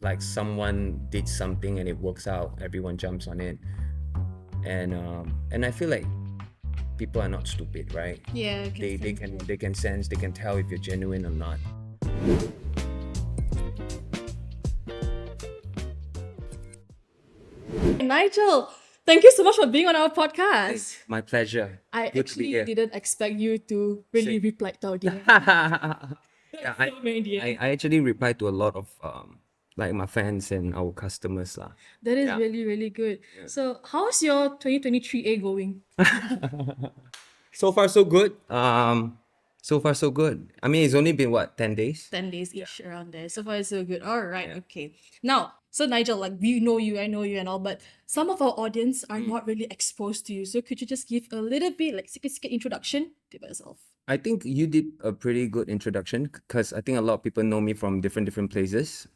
like someone did something and it works out, everyone jumps on it. And I feel like people are not stupid, right? Yeah, I They can can sense they can sense, they can tell if you're genuine or not. that. Nigel, thank you so much for being on our podcast. My pleasure. I Good to be actually here. didn't expect you to really reply to our DM. Yeah, So many DMs. I actually reply to a lot of like my fans and our customers lah. That is Yeah. really, really good. So, how's your 2023A going? So far so good. So far so good. I mean, it's only been what, 10 days? 10 days ish around there. So far, it's so good. All right, Yeah. okay. Now, so Nigel, like we know you, I know you and all, but some of our audience are Mm. not really exposed to you. So could you just give a little bit, like, sikit introduction to yourself? I think you did a pretty good introduction because I think a lot of people know me from different places.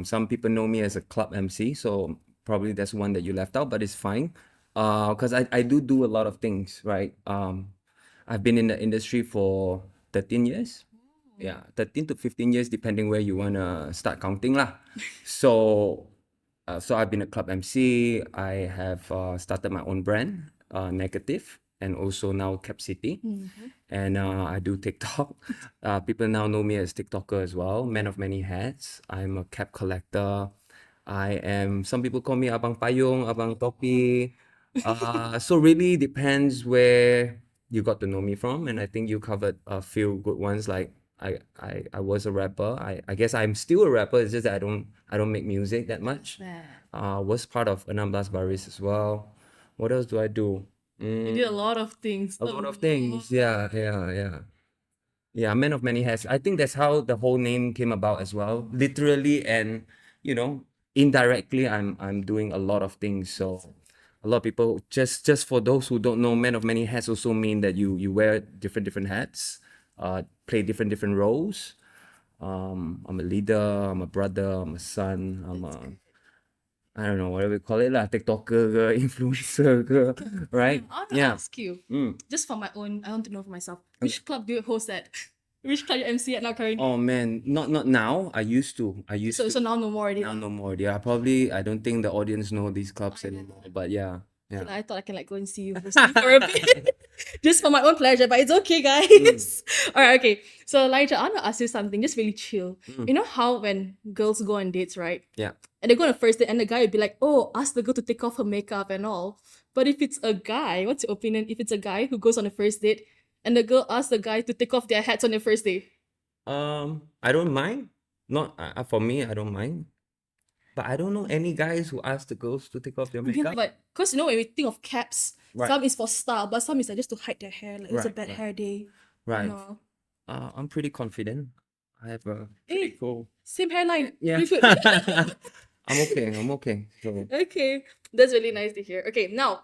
Some people know me as a club MC, so probably that's one that you left out, but it's fine. Because I do a lot of things, right? I've been in the industry for 13 years. Yeah, 13 to 15 years, depending where you wanna start counting lah. So, so I've been a club MC. I have started my own brand, Negative, and also now Cap City. And I do TikTok. People now know me as TikToker as well, man of many hats. I'm a cap collector. Some people call me Abang Payung, Abang Topi. So really depends where you got to know me from. And I think you covered a few good ones. Like I was a rapper. I guess I'm still a rapper. It's just that I don't make music that much. Was part of Enam Belas Baris as well. What else do I do? You did a lot of things. A lot of things. Yeah, yeah, yeah. Yeah, man of many hats. I think that's how the whole name came about as well. Literally and, you know, indirectly I'm doing a lot of things. So a lot of people, just for those who don't know, man of many hats also mean that you wear different hats, play different roles. I'm a leader, I'm a brother, I'm a son, I don't know, whatever you call it lah, TikToker ke, influencer ke, right? I want to Yeah. ask you, Mm. just for my own, I want to know for myself, which club do you host at? Which club you MC at now currently? Oh man, not now. I used to. So now no more already. Now no more. Yeah, probably. I don't think the audience know these clubs anymore. But yeah, Okay, yeah. I thought I can like go and see you hosting for a bit. Just for my own pleasure, but it's okay, guys. Alright, okay. So Elijah, I want to ask you something, just really chill. You know how when girls go on dates, right? Yeah. And they go on a first date and the guy would be like, oh, ask the girl to take off her makeup and all. But if it's a guy, what's your opinion? If it's a guy who goes on a first date and the girl asks the guy to take off their hats on their first date? I don't mind. Not for me. I don't mind. But I don't know any guys who ask the girls to take off their makeup. But because you know when we think of caps, Right. some is for style, but some is like just to hide their hair. Like it's a Right, bad right. hair day. Right. You know. I'm pretty confident. I have a pretty cool. Same hairline. Yeah. Pretty good. I'm okay. I'm okay. So Okay, that's really nice to hear. Okay, now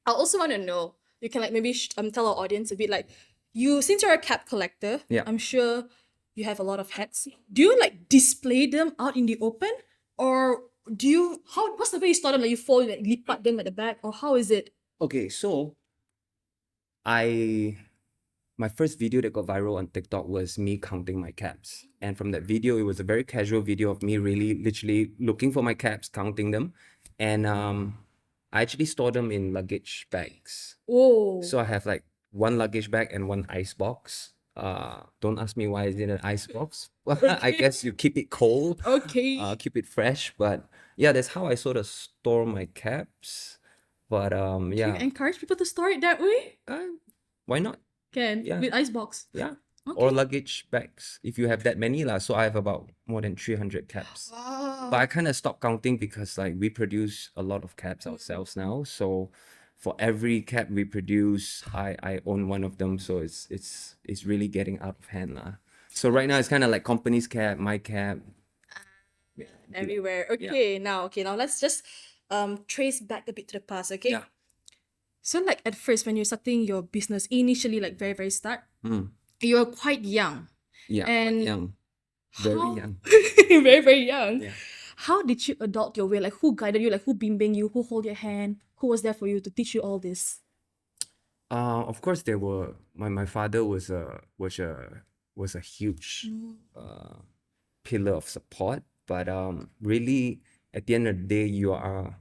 I also want to know. You can like maybe tell our audience a bit like you since you're a cap collector. Yeah. I'm sure you have a lot of hats. Do you like display them out in the open, or do you what's the way you store them? Like you fold like lipat them at the back, or how is it? okay, so my first video that got viral on TikTok was me counting my caps. And from that video, it was a very casual video of me really literally looking for my caps, counting them. And I actually store them in luggage bags. Oh, So I have like one luggage bag and one ice box. Don't ask me why is it an ice box. Well, I guess you keep it cold, okay. keep it fresh. But yeah, that's how I sort of store my caps. But Do you yeah, encourage people to store it that way? why not? Can Yeah. with icebox. Yeah. Okay. Or luggage bags if you have that many lah. So I have about more than 300 caps. Wow. But I kind of stopped counting because like we produce a lot of caps ourselves now. So for every cap we produce, I own one of them. So it's really getting out of hand lah. So right now it's kind of like company's cap, my cap. Everywhere. Okay, now let's just trace back a bit to the past, okay? Yeah. So like at first when you're starting your business, initially like very start, Mm. you're quite young. Yeah. And young. Very how- young. very young. Yeah. How did you adopt your way? Like who guided you? Like who bimbing you? Who hold your hand? Who was there for you to teach you all this? Of course there were my father was a huge pillar of support. But really, at the end of the day, you are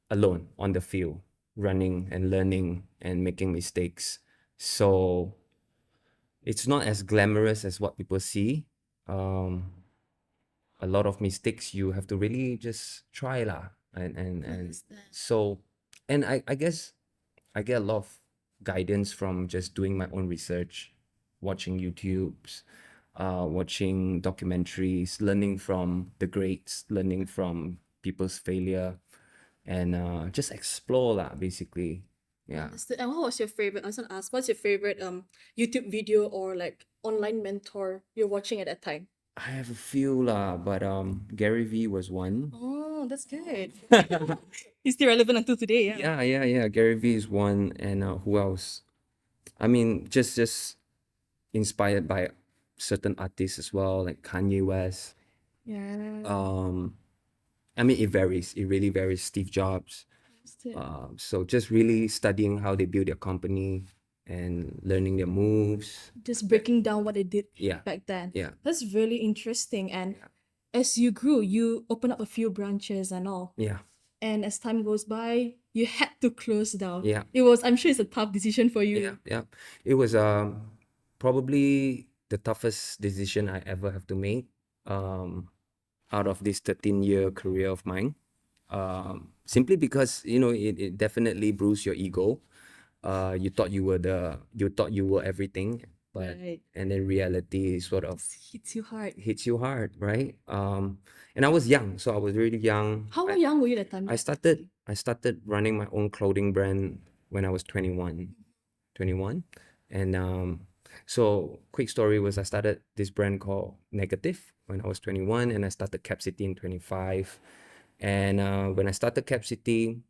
alone on the field, running and learning and making mistakes. So it's not as glamorous as what people see. Um, a lot of mistakes you have to really just try lah. And Understand. so, and I guess I get a lot of guidance from just doing my own research, watching YouTubes, watching documentaries, learning from the greats, learning from people's failure, and just explore lah, basically. Yeah. Understood. And what was your favorite? I was gonna ask, what's your favorite YouTube video or like online mentor you're watching at that time? I have a few lah, but Gary V was one. Oh, that's good. He's still relevant until today, yeah. Yeah. Gary V is one, and who else? I mean, just inspired by certain artists as well, like Kanye West. Yeah. I mean, it varies. It really varies. Steve Jobs. Understood. So just really studying how they build their company and learning their moves. Just breaking down what they did Yeah, back then. yeah, That's really interesting. And as you grew, you opened up a few branches and all. yeah, And as time goes by, you had to close down. yeah, I'm sure it's a tough decision for you. yeah. It was probably the toughest decision I ever have to make out of this 13-year career of mine. Simply because it definitely bruised your ego. You thought you were everything, but Right. and then reality sort of Hits you hard. hits you hard, right? And I was young, so I was really young. How young were you that time? I started running my own clothing brand when I was 21. And so quick story was I started this brand called Negative when I was 21, and I started Cap City in 25. And when I started Cap City,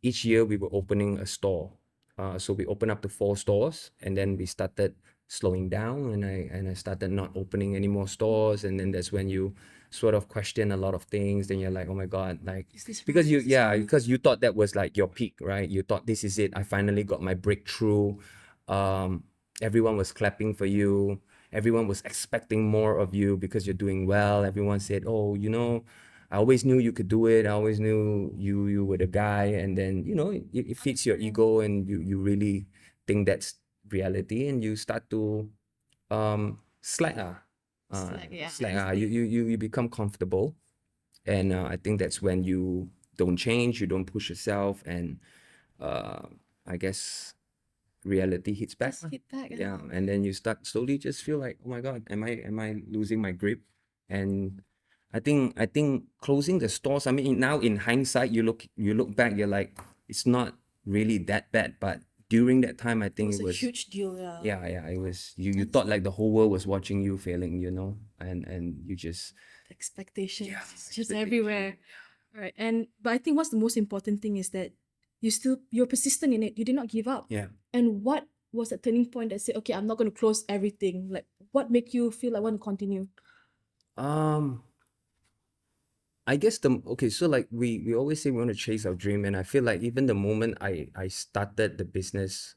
each year we were opening a store. So we opened up to 4 stores, and then we started slowing down, and I started not opening any more stores, and then that's when you sort of question a lot of things. Then you're like, oh my god, like Is this because right? Is this right? because you thought that was like your peak, right? You thought this is it. I finally got my breakthrough. Everyone was clapping for you. Everyone was expecting more of you because you're doing well. Everyone said, oh, I always knew you could do it. I always knew you were the guy. And then, it feeds your ego, and you really think that's reality, and you start to slack. Yeah. Slack. You become comfortable. And I think that's when you don't change, you don't push yourself, and I guess reality hits back. Just hit back. Yeah, and then you start slowly just feel like, oh my god, am I losing my grip? And I think closing the stores, I mean, now in hindsight, you look back, you're like, it's not really that bad, but during that time, I It think was it a was, huge deal, yeah. yeah, it was, you thought like the whole world was watching you failing, and you just, Expectations. yeah, It's just expectation. everywhere. Right. But I think what's the most important thing is that you're persistent in it. You did not give up. Yeah. And what was that turning point that said, okay, I'm not gonna close everything? Like what make you feel like I want to continue? Um, I guess so like we always say we want to chase our dream, and I feel like even the moment I started the business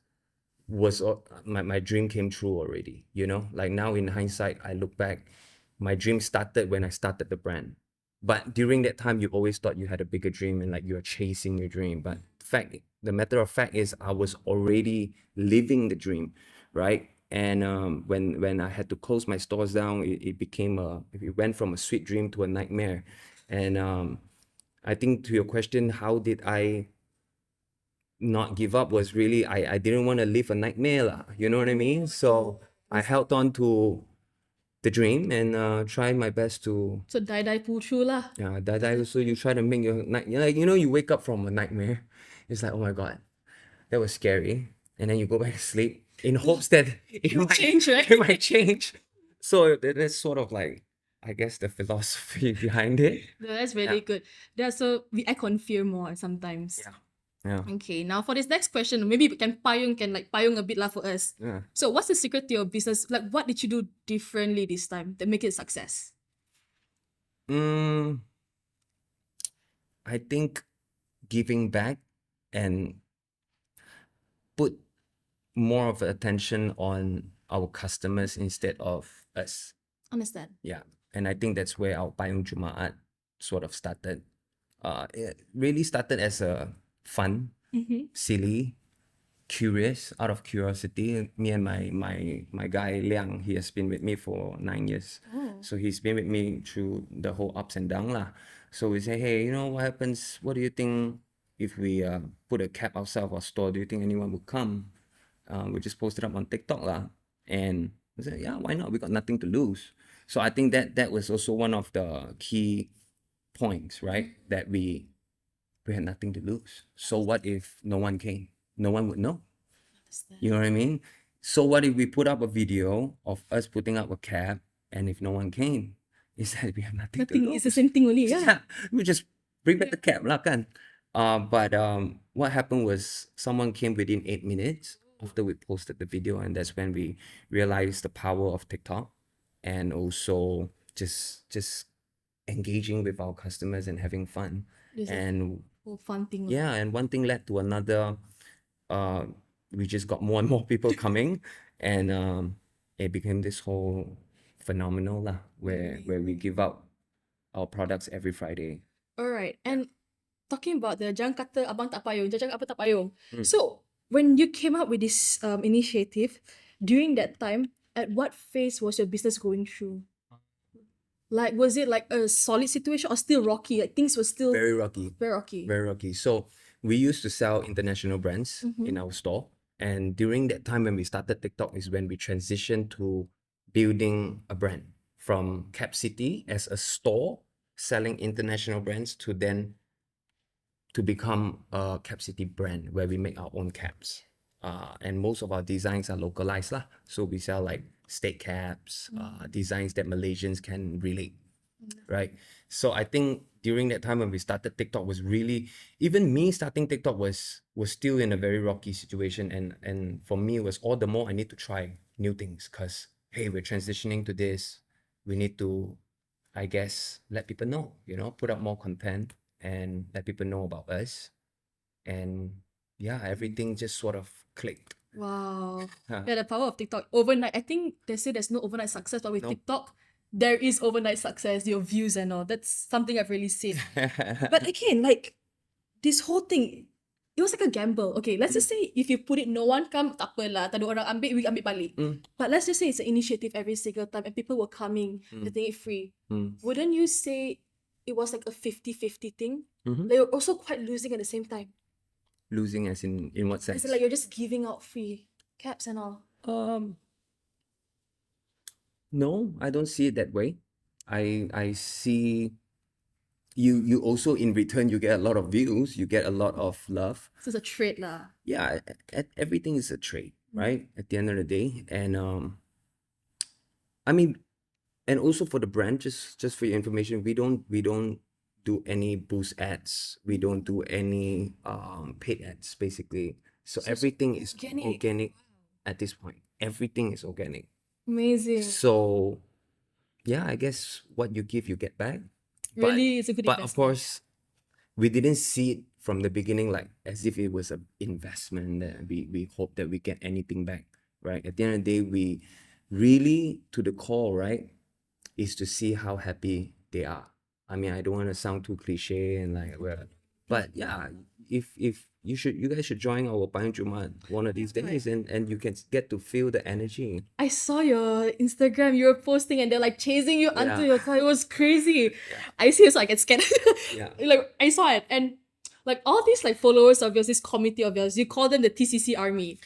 was my dream came true already, like now in hindsight I look back, my dream started when I started the brand. But during that time you always thought you had a bigger dream, and like you are chasing your dream, but the matter of fact is I was already living the dream, right? And when I had to close my stores down, it went from a sweet dream to a nightmare. And I think to your question, how did I not give up, was really I didn't want to live a nightmare lah, you know what I mean? So I held on to the dream and tried my best to So die pull through lah. that also you try to make your night, you wake up from a nightmare, it's like, oh my god, that was scary, and then you go back to sleep in hopes that it might change, right? it might change. So that's sort of like, I guess, the philosophy behind it. No, that's really good. So we act on fear more sometimes. Yeah. Okay, now for this next question, maybe we can payung a bit lah for us. Yeah. So what's the secret to your business? Like what did you do differently this time that make it a success? I think giving back and put more of attention on our customers instead of us. Understand. Yeah. And I think that's where our Payung Jumaat sort of started. It really started as a fun, silly, curious, out of curiosity. Me and my guy Liang, he has been with me for 9 years. So he's been with me through the whole ups and downs lah. So we say, hey, you know what happens? What do you think if we put a cap outside of our store? Do you think anyone would come? We just posted up on TikTok lah, and we said, yeah, why not? We got nothing to lose. So I think that was also one of the key points, right? That we had nothing to lose. So what if no one came? No one would know. You know what I mean? So what if we put up a video of us putting up a cap, and if no one came, is that we have nothing to Nothing. lose. It's the same thing only. Yeah. Yeah, we just bring back the cap lah kan. But what happened was someone came within 8 minutes after we posted the video, and that's when we realized the power of TikTok, and also just engaging with our customers and having fun. There's a And whole fun thing. yeah, and one thing led to another. We just got more and more people coming, and it became this whole phenomenal lah, where we give out our products every Friday. Alright, and talking about the jangan kata abang tak payung, jangan cakap apa tak payung. So, when you came up with this initiative, during that time, at what phase was your business going through? Like, was it like a solid situation or still rocky? Like, things were still Very rocky. very rocky. Very rocky. So we used to sell international brands in our store. And during that time when we started TikTok is when we transitioned to building a brand from Cap City as a store selling international brands to then to become a Cap City brand where we make our own caps. And most of our designs are localized lah. So we sell like state caps, designs that Malaysians can relate, right? So I think during that time when we started TikTok was really, even me starting TikTok was still in a very rocky situation, and for me it was all the more I need to try new things because hey, we're transitioning to this, we need to, I guess, let people know, you know, put up more content and let people know about us, and yeah, everything just sort of clicked. Wow. Huh. Yeah, the power of TikTok. Overnight, I think they say there's no overnight success, but with Nope. TikTok, there is overnight success, your views and all. That's something I've really seen. But again, like, this whole thing, it was like a gamble. Okay, let's just say if you put it, no one come, tak apa lah, tak ada orang ambil, we ambil balik. But let's just say it's an initiative every single time and people were coming, getting it free. Wouldn't you say it was like a 50-50 thing? They were also quite losing at the same time. Losing as in what sense? It's like you're just giving out free caps and all. No, I don't see it that way. I see you also in return you get a lot of views, you get a lot of love. So it's a trade lah. Yeah, everything is a trade, right? At the end of the day, and I mean, and also for the brand, just for your information, we don't do any boost ads, we don't do any paid ads basically. So everything is organic at this point. Everything is organic. Amazing. So yeah, I guess what you give, you get back. Really, it's a good But investment. of course, we didn't see it from the beginning like as if it was an investment that we hope that we get anything back, right? At the end of the day, we really, to the core, right, is to see how happy they are. I mean, I don't want to sound too cliche and like, well, but yeah, if you guys should join our Payung Jumaat one of these days, and you can get to feel the energy. I saw your Instagram, you were posting and they're like chasing you onto your car. It was crazy. I see it, so I get scared. Yeah. Like, I saw it. And like all these like followers of yours, this committee of yours, you call them the TCC Army.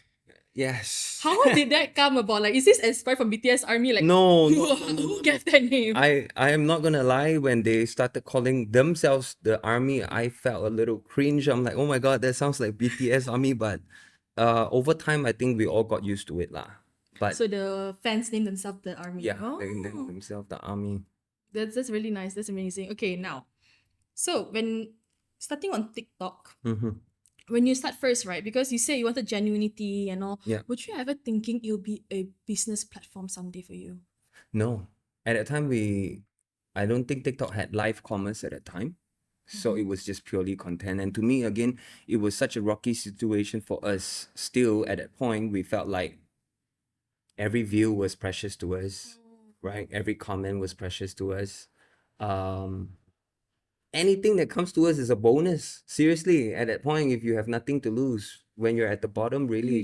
Yes. How did that come about? Like, is this inspired from BTS Army? Like, No, who gave that name? I am not gonna lie, when they started calling themselves the army, I felt a little cringe. I'm like, oh my god, that sounds like BTS Army, but over time I think we all got used to it lah. But So the fans named themselves the Army. yeah, Oh, they named themselves the army. that's really nice. That's amazing. Okay, now, so when starting on TikTok, when you start first, right? Because you say you wanted genuinity and all. Yeah. Would you ever thinking it'll be a business platform someday for you? No, at that time I don't think TikTok had live commerce at that time. So it was just purely content. And to me, again, it was such a rocky situation for us. Still, at that point, we felt like every view was precious to us. right? Every comment was precious to us. Anything that comes to us is a bonus. Seriously, at that point, if you have nothing to lose, when you're at the bottom, really,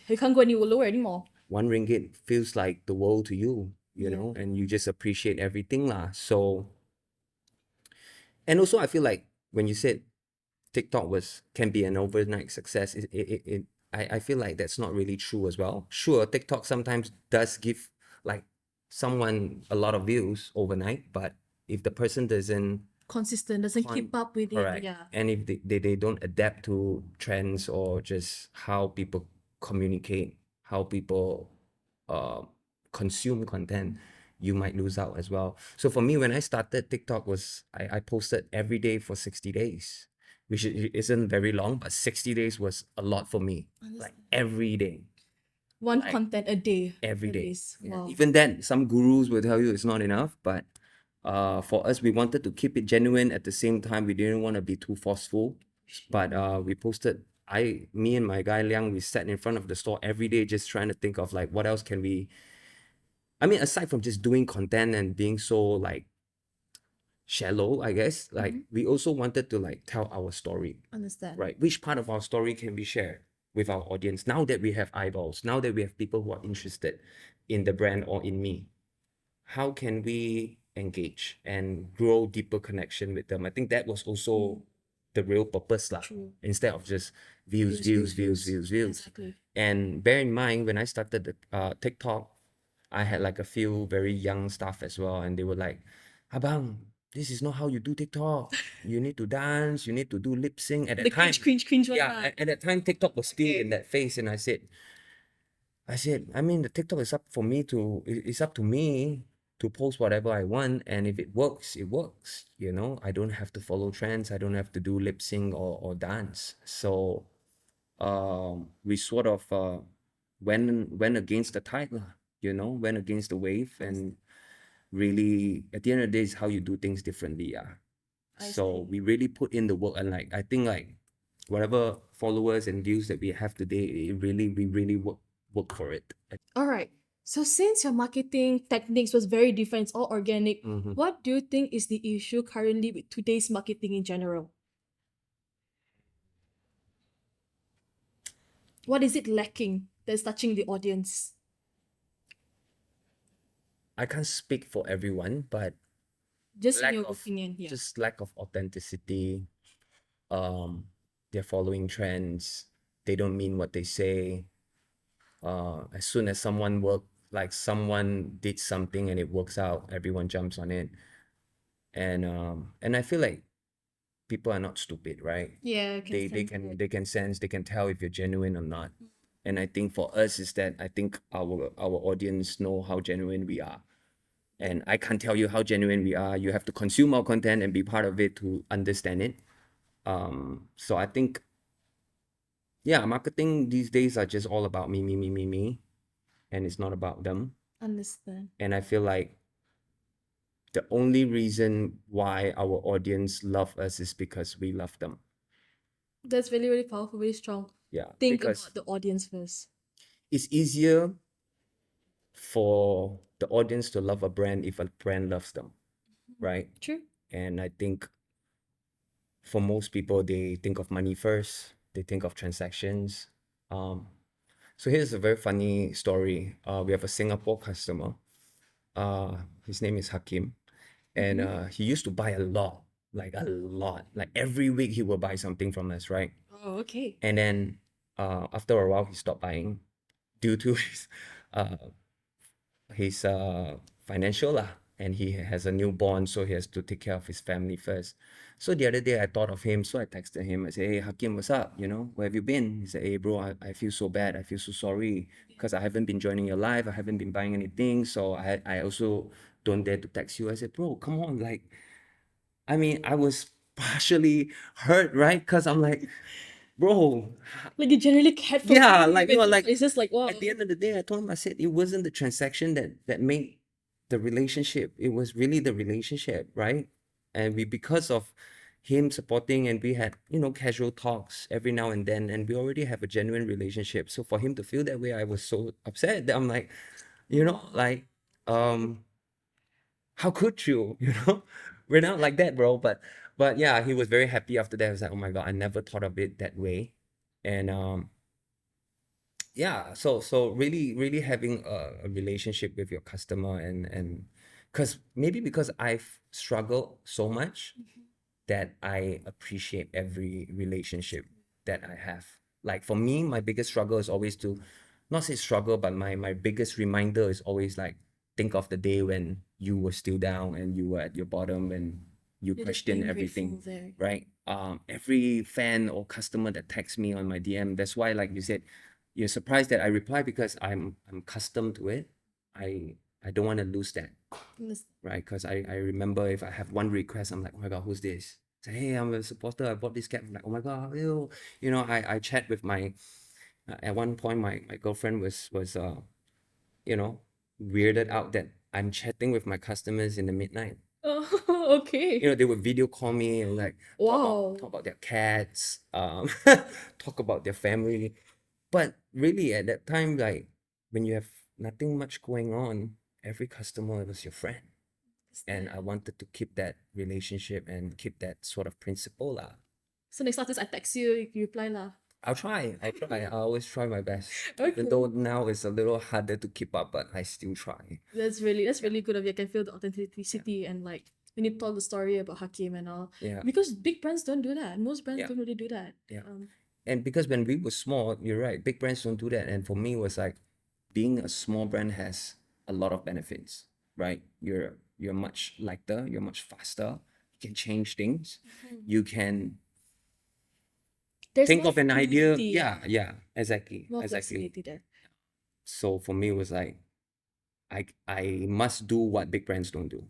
you can't go any lower anymore. 1 ringgit feels like the world to you, you Yeah. know, and you just appreciate everything lah. So, and also I feel like when you said TikTok can be an overnight success, I feel like that's not really true as well. Sure, TikTok sometimes does give like someone a lot of views overnight, but if the person doesn't Consistent, doesn't keep up with it. correct, Yeah. and if they don't adapt to trends or just how people communicate, how people uh, consume content, you might lose out as well. So for me, when I started, TikTok was I posted every day for 60 days, which isn't very long, but 60 days was a lot for me. Like every day, One like content a day. every at day. least. Yeah. Wow. Even then, some gurus will tell you it's not enough, but for us, we wanted to keep it genuine. At the same time, we didn't want to be too forceful. But we posted. Me and my guy Liang, we sat in front of the store every day, just trying to think of like what else can we. I mean, aside from just doing content and being so like shallow, I guess, like we also wanted to like tell our story, Understand. right? Which part of our story can we share with our audience now that we have eyeballs, now that we have people who are interested in the brand or in me? How can we engage and grow deeper connection with them? I think that was also the real purpose lah. True. Instead of just views. Exactly. And bear in mind, when I started the TikTok, I had like a few very young staff as well, and they were like, "Abang, this is not how you do TikTok. You need to dance. You need to do lip sync." At that The time, cringe one. yeah, lah. at that time, TikTok was still in that phase, and I said, I mean, the TikTok is up for me to, it's up to me to post whatever I want. And if it works, it works. You know, I don't have to follow trends. I don't have to do lip sync or dance. So we sort of went against the tide, lah, you know, went against the wave. And really, at the end of the day, it's how you do things differently. Yeah. So we really put in the work. And like, I think like, whatever followers and views that we have today, we really work for it. All right. So since your marketing techniques was very different, it's all organic, what do you think is the issue currently with today's marketing in general? What is it lacking that's touching the audience? I can't speak for everyone, but Just in lack your of opinion, yeah. just lack of authenticity. They're following trends. They don't mean what they say. As soon as someone did something and it works out, everyone jumps on it. And I feel like people are not stupid, right? Yeah, I They sense can it. they can sense, they can tell if you're genuine or not. And I think for us is that I think our audience know how genuine we are. And I can't tell you how genuine we are. You have to consume our content and be part of it to understand it. So I think, yeah, marketing these days are just all about me, and it's not about them. Understand. And I feel like the only reason why our audience love us is because we love them. That's really, really powerful, very strong. Yeah, Think because about the audience first. it's easier for the audience to love a brand if a brand loves them, right? True. And I think for most people, they think of money first. They think of transactions. So here's a very funny story. We have a Singapore customer. His name is Hakim, and he used to buy a lot, like a lot. Like every week he will buy something from us, right? Oh, okay. And then after a while, he stopped buying due to his financial lah, and he has a newborn, so he has to take care of his family first. So the other day I thought of him, so I texted him. I said, "Hey Hakim, what's up? You know, where have you been?" He said, "Hey bro, I feel so bad. I feel so sorry because I haven't been joining your live. I haven't been buying anything. So I also don't dare to text you." I said, "Bro, come on, like, I mean, I was partially hurt, right? Because I'm like, bro, Like you generally cared for yeah, him, like and like it's just like wow. at the end of the day, I told him, I said, it wasn't the transaction that made the relationship. It was really the relationship, right? And because of him supporting, and we had, casual talks every now and then, and we already have a genuine relationship. So for him to feel that way, I was so upset that I'm like, like, how could you? We're not like that, bro. But yeah, he was very happy after that. He was like, oh my God, I never thought of it that way. And yeah, so really really having a relationship with your customer, and because maybe because I've struggled so much that I appreciate every relationship that I have. Like for me, my biggest struggle is always to not say struggle, but my biggest reminder is always like think of the day when you were still down and you were at your bottom and you You're just question being everything, grateful there. right? Every fan or customer that texts me on my DM, that's why, like you said, you're surprised that I reply because I'm accustomed to it. I don't want to lose that, Yes. right? Because I remember if I have one request, I'm like, oh my God, who's this? Say, hey, I'm a supporter. I bought this cap. I'm like, oh my God, ew. I chat with my, at one point, my girlfriend was weirded out that I'm chatting with my customers in the midnight. Oh, okay. They would video call me and like Wow. talk about their cats, talk about their family. But really, at that time, like when you have nothing much going on, every customer was your friend. And I wanted to keep that relationship and keep that sort of principle lah. So next time I text you, you reply lah. I'll try. I always try my best. Okay. Even though now it's a little harder to keep up, but I still try. That's really good of you. I can feel the authenticity and like when you tell the story about Hakim and all. Yeah. Because big brands don't do that. Most brands Yeah. don't really do that. Yeah. And because when we were small, you're right, big brands don't do that. And for me, it was like being a small brand has a lot of benefits, right? You're much lighter, you're much faster, you can change things, you can There's think more of an idea. flexibility. Yeah, exactly. More Exactly. flexibility there. So for me, it was like I must do what big brands don't do,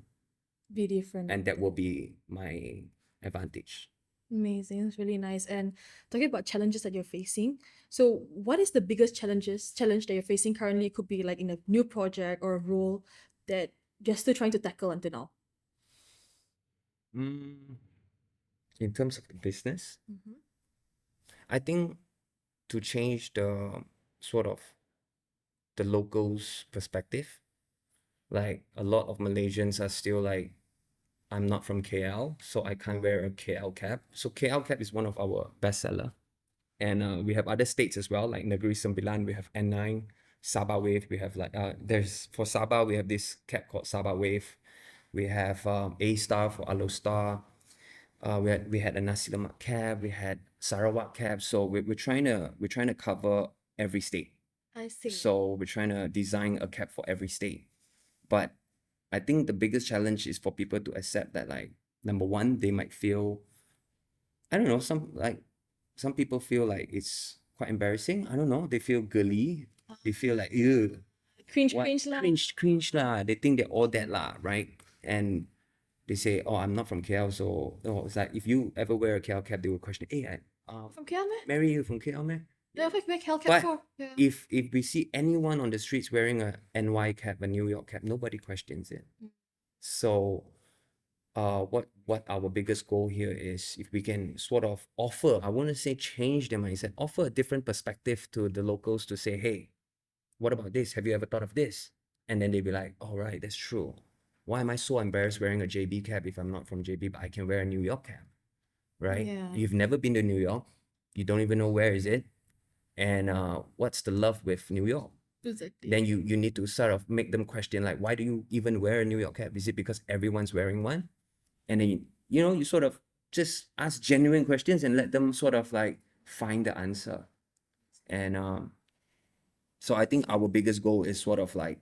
Be different. and that will be my advantage. Amazing. It's really nice. And talking about challenges that you're facing. So what is the biggest challenge that you're facing currently? It could be like in a new project or a role that you're still trying to tackle until now. In terms of the business, Mm-hmm. I think to change the sort of the locals' perspective, like a lot of Malaysians are still like, I'm not from KL, so I can't wear a KL cap. So KL cap is one of our bestseller. And we have other states as well, like Negeri Sembilan, we have N9, Sabah Wave. We have like, for Sabah, we have this cap called Sabah Wave. We have A Star for Alo Star. We had a Nasi Lemak cap. We had Sarawak cap. So we're trying to cover every state. I see. So we're trying to design a cap for every state. But I think the biggest challenge is for people to accept that, like, number one, they might feel, I don't know, some people feel like it's quite embarrassing. I don't know. They feel girly. They feel like, ew, Cringe, what? cringe lah. Cringe lah. They think they're all that lah, right? And they say, oh, I'm not from KL, so it's like if you ever wear a KL cap, they will question, hey, From KL, man? Mary, you from KL, man? Yeah, I've wear KL cap But before. Yeah. if we see anyone on the streets wearing a NY cap, a New York cap, nobody questions it. So what our biggest goal here is, if we can sort of offer, I want to say change their mindset, offer a different perspective to the locals to say, hey, what about this? Have you ever thought of this? And then they'd be like, all right, that's true. Why am I so embarrassed wearing a JB cap if I'm not from JB, but I can wear a New York cap, right? Yeah. You've never been to New York. You don't even know where is it. And what's the love with New York? Exactly. Then you need to sort of make them question, like, why do you even wear a New York cap? Is it because everyone's wearing one? And then you sort of just ask genuine questions and let them sort of like find the answer. And so I think our biggest goal is sort of like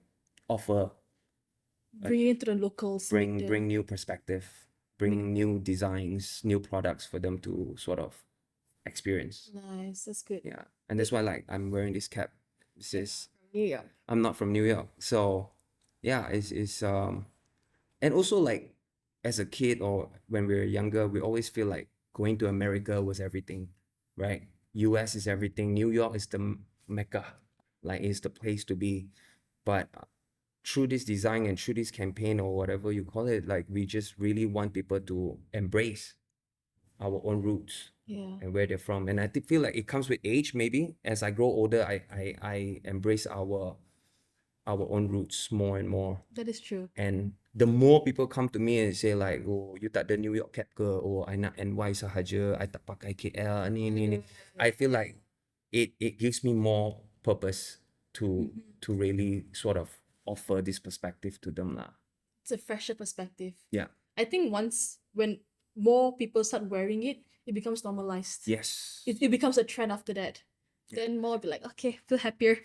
offer, Bring it to the locals. make bring new perspective, bring new designs, new products for them to sort of experience. Nice, that's good. Yeah. And that's why, like, I'm wearing this cap. This is, New York. I'm not from New York. So yeah, it's and also, like, as a kid or when we were younger, we always feel like going to America was everything, right? US is everything. New York is the mecca, like it's the place to be. But through this design and through this campaign or whatever you call it, like, we just really want people to embrace our own roots Yeah. and where they're from. And I feel like it comes with age. Maybe as I grow older, I embrace our own roots more and more, That is true. and the more people come to me and say like, oh, you tak ada New York cap ke? Oh, I nak NY sahaja, I tak pakai KL, ni. I feel like it gives me more purpose to really sort of offer this perspective to them lah. It's a fresher perspective. Yeah. I think when more people start wearing it, it becomes normalized. Yes. It becomes a trend after that. Then more will be like, okay, feel happier.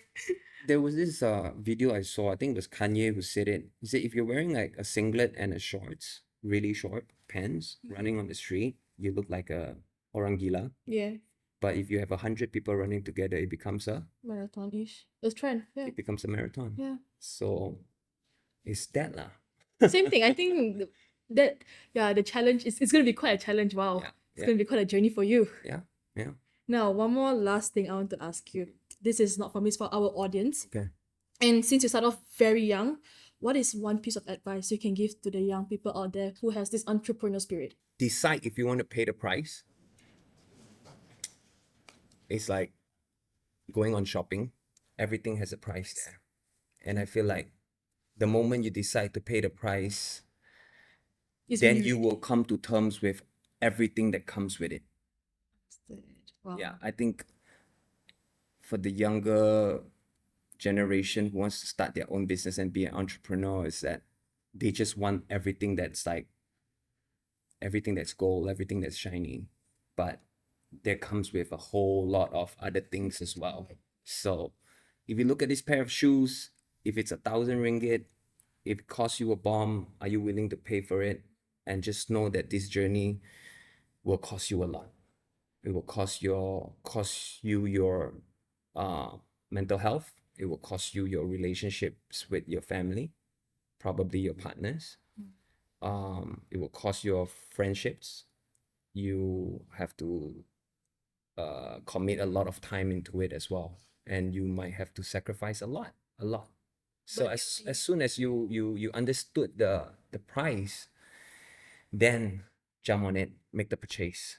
There was this video I saw, I think it was Kanye who said it. He said if you're wearing like a singlet and a shorts, really short pants, running on the street, you look like a orang gila. Yeah. But if you have 100 people running together, it becomes a Marathon-ish. It's trend. Yeah. it becomes a marathon. Yeah. So it's that lah. Same thing. I think the challenge it's gonna be quite a challenge. Wow. It's gonna be quite a journey for you. Yeah. Now, one more last thing I want to ask you. This is not for me, it's for our audience. Okay. And since you start off very young, what is one piece of advice you can give to the young people out there who has this entrepreneurial spirit? Decide if you want to pay the price. It's like going on shopping. Everything has a price there. And I feel like the moment you decide to pay the price, then you will come to terms with everything that comes with it. Wow. Yeah, I think for the younger generation who wants to start their own business and be an entrepreneur is that they just want everything that's gold, everything that's shiny. But there comes with a whole lot of other things as well. So if you look at this pair of shoes, if it's 1,000 ringgit, if it costs you a bomb, are you willing to pay for it? And just know that this journey will cost you a lot. It will cost you your mental health. It will cost you your relationships with your family, probably your partners. It will cost your friendships. You have to commit a lot of time into it as well, and you might have to sacrifice a lot. So as soon as you understood the price, then jump on it, make the purchase.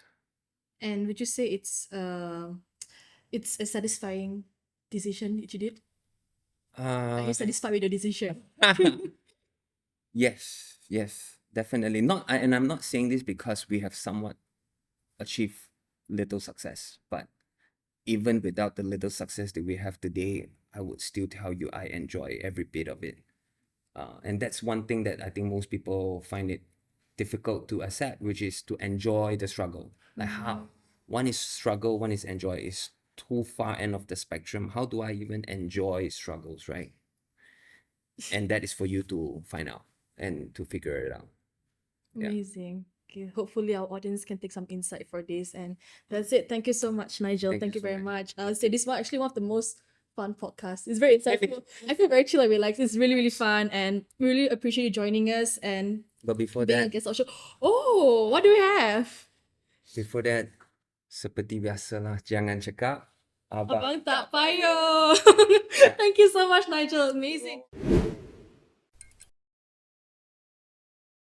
And would you say it's a satisfying decision that you did? Are you satisfied with the decision? Yes, definitely. And I'm not saying this because we have somewhat achieved little success, but even without the little success that we have today, I would still tell you I enjoy every bit of it. And that's one thing that I think most people find it difficult to accept, which is to enjoy the struggle. Like how one is struggle, one is enjoy. Is too far end of the spectrum. How do I even enjoy struggles, right? And that is for you to find out and to figure it out. Amazing. Okay, hopefully our audience can take some insight for this. And that's it. Thank you so much, Nigel. Thank you very much. I would say this was actually one of the most fun podcasts. It's very insightful. I feel very chill and relaxed. It's really, really fun. And we really appreciate you joining us and But before being a that, guest on our show. Oh, what do we have? before that, seperti biasalah, jangan cakap abang Abang tak payah. Thank you so much, Nigel. Amazing.